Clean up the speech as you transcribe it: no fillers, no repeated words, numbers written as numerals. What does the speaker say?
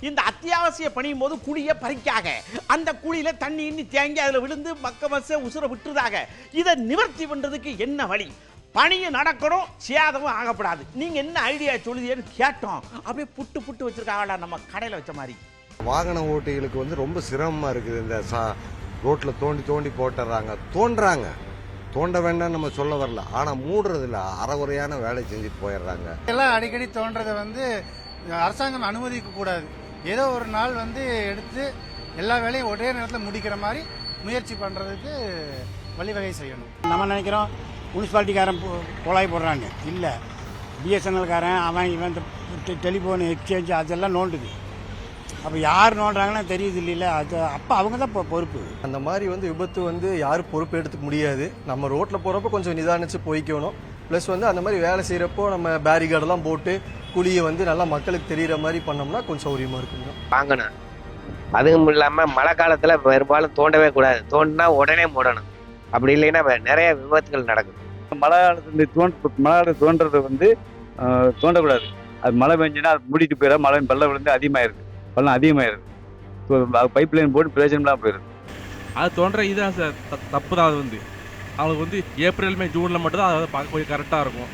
இந்த அத்தியாவசிய பணியும் போது குழியை பறிக்காக, அந்த குழியில தண்ணி இன்னி தேங்கி அதில் விழுந்து மக்க உசுர விட்டுறதாக. இதை நிவர்த்தி பண்றதுக்கு என்ன வழி? பணியும் நடக்கணும், சேதமும் ஆகப்படாது. நீங்க என்ன ஐடியா சொல்லுதேன்னு கேட்டோம். அப்படியே புட்டு புட்டு வச்சிருக்காங்களா நம்ம கடையில் வச்ச மாதிரி. வாகன ஓட்டிகளுக்கு வந்து ரொம்ப சிரமமா இருக்குது. இந்த ரோட்ல தோண்டி தோண்டி போட்டுறாங்க, தோண்ட வேண்டாம் நம்ம சொல்ல வரல, ஆனா மூடுறதுல அறகுறையான வேலை செஞ்சுட்டு போயிடுறாங்க. எல்லாம் அடிக்கடி தோன்றதை வந்து அரசாங்கம் அனுமதிக்க கூடாது. ஏதோ ஒரு நாள் வந்து எடுத்து எல்லா வேலையும் ஒரே நேரத்தில் முடிக்கிற மாதிரி முயற்சி பண்றதுக்கு வழிவகை செய்யணும். நம்ம நினைக்கிறோம் முனிசிபாலிட்டிக்காரன் குழாய் போடுறாங்க, இல்லை பிஎஸ்என்எல்காரன் அவன் இவன் டெலிஃபோன் எக்ஸ்சேஞ்ச் அதெல்லாம் நோண்டுது. அப்போ யார் நோண்டுறாங்கன்னா தெரியுது இல்லைல்ல, அது அப்போ அவங்க தான் பொறுப்பு. அந்த மாதிரி வந்து விபத்து வந்து யாரும் பொறுப்பு எடுத்துக்க முடியாது. நம்ம ரோட்டில் போகிறப்ப கொஞ்சம் நிதானிச்சு போய்க்கணும். ப்ளஸ் வந்து அந்த மாதிரி வேலை செய்கிறப்போ நம்ம பேரிகார்டெல்லாம் போட்டு குழியை வந்து நல்லா மக்களுக்கு தெரிகிற மாதிரி பண்ணோம்னா கொஞ்சம் சௌரியமாக இருக்குங்க. வாங்கணும். அதுவும் இல்லாமல் மழை காலத்தில் பெரும்பாலும் தோண்டவே கூடாது. தோண்டினா உடனே மூடணும். அப்படி இல்லைன்னா நிறைய விபத்துகள் நடக்கும். மழை காலத்தில் தோன்றது வந்து தோண்டக்கூடாது. அது மழை பெஞ்சுன்னா அது மூடிட்டு போயிட, மழை வெள்ளம் விழுந்து அதிகமாகிருக்கு, வெள்ளம் அதிகமாகிருக்கு. பைப் லைன் போட்டு பிரயோஜனம்லாம் போயிருக்கு. அது தோன்ற இதுதான் சார் தப்பு தான். அது வந்து அவங்களுக்கு வந்து ஏப்ரல் மே ஜூனில் மட்டும்தான் அதை பார்க்க போய் கரெக்டாக இருக்கும்.